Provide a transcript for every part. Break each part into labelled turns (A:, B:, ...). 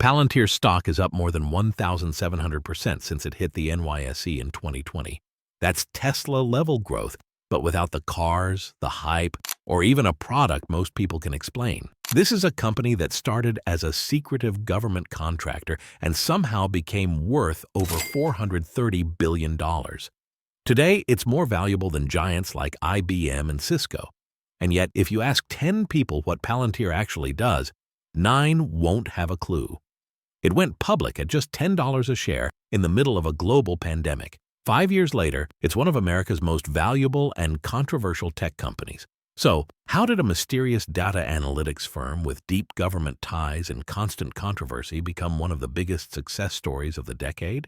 A: Palantir stock is up more than 1,700% since it hit the NYSE in 2020. That's Tesla-level growth, but without the cars, the hype, or even a product most people can explain. This is a company that started as a secretive government contractor and somehow became worth over $430 billion. Today, it's more valuable than giants like IBM and Cisco. And yet, if you ask 10 people what Palantir actually does, 9 won't have a clue. It went public at just $10 a share in the middle of a global pandemic. 5 years later, it's one of America's most valuable and controversial tech companies. So, how did a mysterious data analytics firm with deep government ties and constant controversy become one of the biggest success stories of the decade?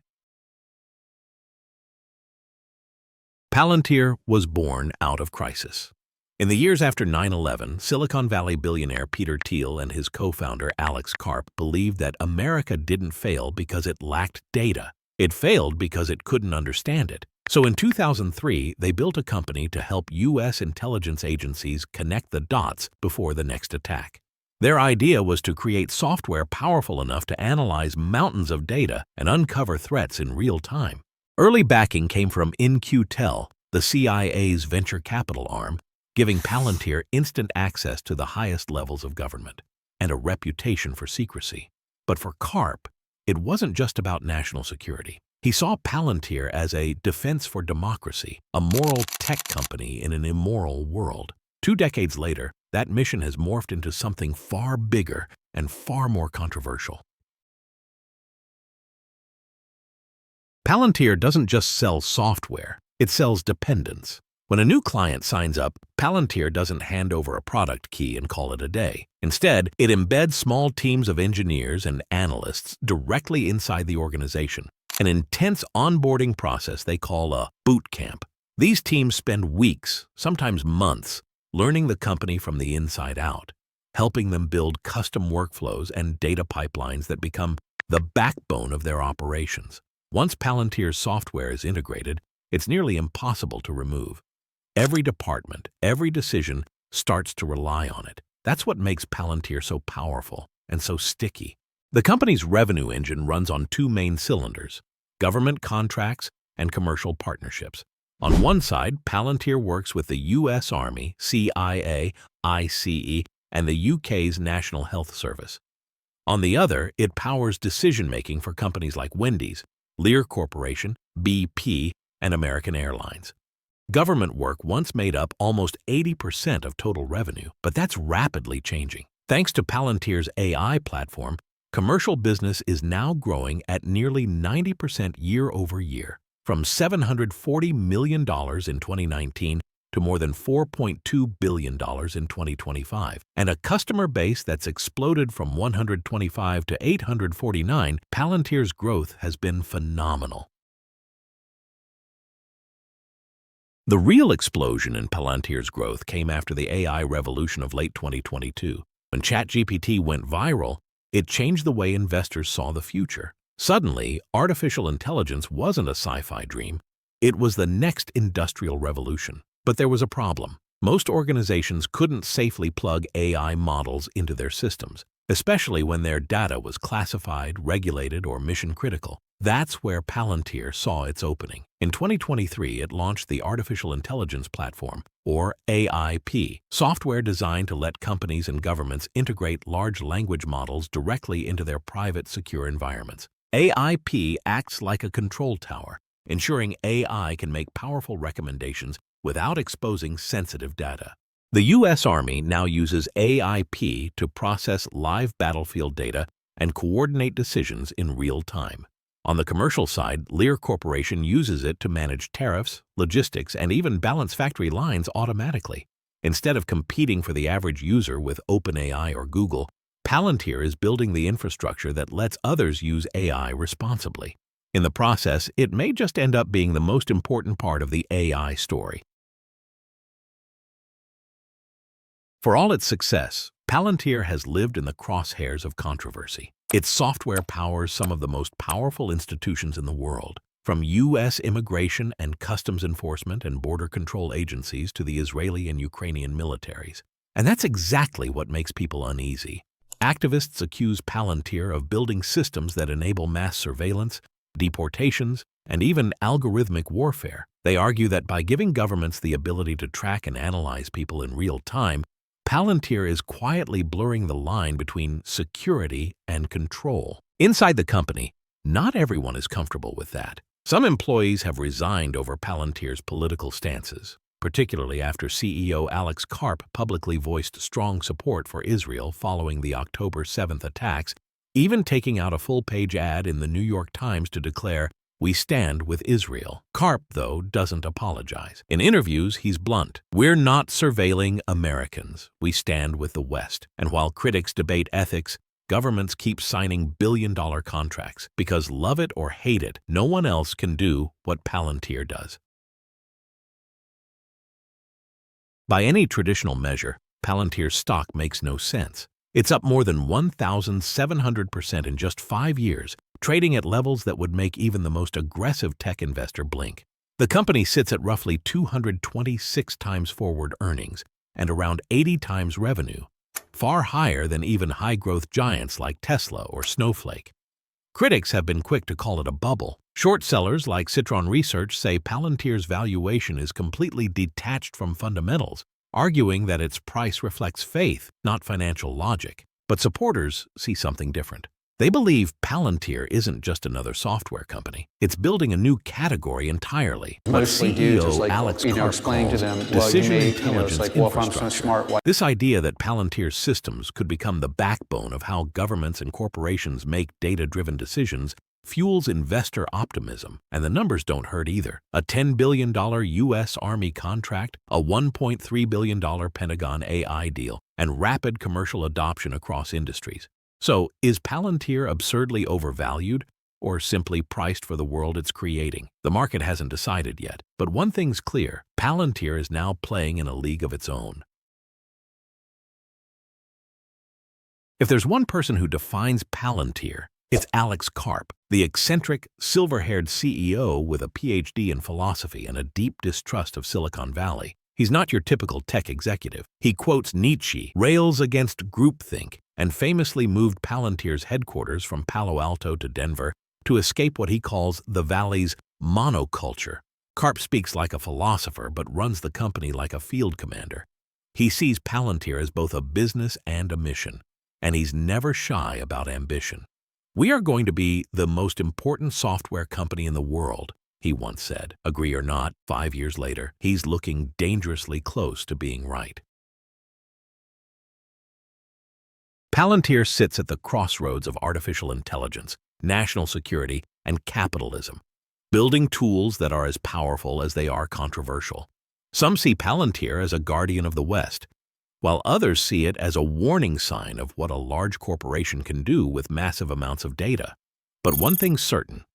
A: Palantir was born out of crisis. In the years after 9/11, Silicon Valley billionaire Peter Thiel and his co-founder Alex Karp believed that America didn't fail because it lacked data. It failed because it couldn't understand it. So in 2003, they built a company to help U.S. intelligence agencies connect the dots before the next attack. Their idea was to create software powerful enough to analyze mountains of data and uncover threats in real time. Early backing came from In-Q-Tel, the CIA's venture capital arm, giving Palantir instant access to the highest levels of government and a reputation for secrecy. But for Karp, it wasn't just about national security. He saw Palantir as a defense for democracy, a moral tech company in an immoral world. 2 decades later, that mission has morphed into something far bigger and far more controversial. Palantir doesn't just sell software, it sells dependence. When a new client signs up, Palantir doesn't hand over a product key and call it a day. Instead, it embeds small teams of engineers and analysts directly inside the organization, an intense onboarding process they call a boot camp. These teams spend weeks, sometimes months, learning the company from the inside out, helping them build custom workflows and data pipelines that become the backbone of their operations. Once Palantir's software is integrated, it's nearly impossible to remove. Every department, every decision starts to rely on it. That's what makes Palantir so powerful and so sticky. The company's revenue engine runs on 2 main cylinders: government contracts and commercial partnerships. On one side, Palantir works with the U.S. Army, CIA, ICE, and the UK's National Health Service. On the other, it powers decision-making for companies like Wendy's, Lear Corporation, BP, and American Airlines. Government work once made up almost 80% of total revenue, but that's rapidly changing. Thanks to Palantir's AI platform, commercial business is now growing at nearly 90% year over year, from $740 million in 2019 to more than $4.2 billion in 2025. And a customer base that's exploded from 125 to 849, Palantir's growth has been phenomenal. The real explosion in Palantir's growth came after the AI revolution of late 2022. When ChatGPT went viral, it changed the way investors saw the future. Suddenly, artificial intelligence wasn't a sci-fi dream. It was the next industrial revolution. But there was a problem. Most organizations couldn't safely plug AI models into their systems, especially when their data was classified, regulated, or mission-critical. That's where Palantir saw its opening. In 2023, it launched the Artificial Intelligence Platform, or AIP, software designed to let companies and governments integrate large language models directly into their private, secure environments. AIP acts like a control tower, ensuring AI can make powerful recommendations without exposing sensitive data. The U.S. Army now uses AIP to process live battlefield data and coordinate decisions in real time. On the commercial side, Lear Corporation uses it to manage tariffs, logistics, and even balance factory lines automatically. Instead of competing for the average user with OpenAI or Google, Palantir is building the infrastructure that lets others use AI responsibly. In the process, it may just end up being the most important part of the AI story. For all its success, Palantir has lived in the crosshairs of controversy. Its software powers some of the most powerful institutions in the world, from U.S. immigration and customs enforcement and border control agencies to the Israeli and Ukrainian militaries. And that's exactly what makes people uneasy. Activists accuse Palantir of building systems that enable mass surveillance, deportations, and even algorithmic warfare. They argue that by giving governments the ability to track and analyze people in real time, Palantir is quietly blurring the line between security and control. Inside the company, not everyone is comfortable with that. Some employees have resigned over Palantir's political stances, particularly after CEO Alex Karp publicly voiced strong support for Israel following the October 7th attacks, even taking out a full-page ad in the New York Times to declare, "We stand with Israel." Karp, though, doesn't apologize. In interviews, he's blunt. "We're not surveilling Americans. We stand with the West." And while critics debate ethics, governments keep signing billion-dollar contracts because, love it or hate it, no one else can do what Palantir does. By any traditional measure, Palantir's stock makes no sense. It's up more than 1,700% in just 5 years, trading at levels that would make even the most aggressive tech investor blink. The company sits at roughly 226 times forward earnings and around 80 times revenue, far higher than even high-growth giants like Tesla or Snowflake. Critics have been quick to call it a bubble. Short sellers like Citron Research say Palantir's valuation is completely detached from fundamentals, arguing that its price reflects faith, not financial logic. But supporters see something different. They believe Palantir isn't just another software company. It's building a new category entirely. What CEO Alex Karp calls decision intelligence infrastructure. This idea that Palantir's systems could become the backbone of how governments and corporations make data-driven decisions fuels investor optimism, and the numbers don't hurt either. A $10 billion U.S. Army contract, a $1.3 billion Pentagon AI deal, and rapid commercial adoption across industries. So, is Palantir absurdly overvalued, or simply priced for the world it's creating? The market hasn't decided yet, but one thing's clear: Palantir is now playing in a league of its own. If there's one person who defines Palantir, it's Alex Karp, the eccentric, silver-haired CEO with a PhD in philosophy and a deep distrust of Silicon Valley. He's not your typical tech executive. He quotes Nietzsche, rails against groupthink, and famously moved Palantir's headquarters from Palo Alto to Denver to escape what he calls the Valley's monoculture. Karp speaks like a philosopher but runs the company like a field commander. He sees Palantir as both a business and a mission, and he's never shy about ambition. "We are going to be the most important software company in the world," he once said. Agree or not, 5 years later, he's looking dangerously close to being right. Palantir sits at the crossroads of artificial intelligence, national security, and capitalism, building tools that are as powerful as they are controversial. Some see Palantir as a guardian of the West, while others see it as a warning sign of what a large corporation can do with massive amounts of data. But one thing's certain: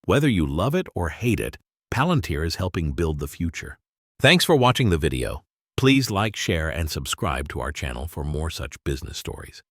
A: whether you love it or hate it, Palantir is helping build the future. Thanks for watching the video. Please like, share, and subscribe to our channel for more such business stories.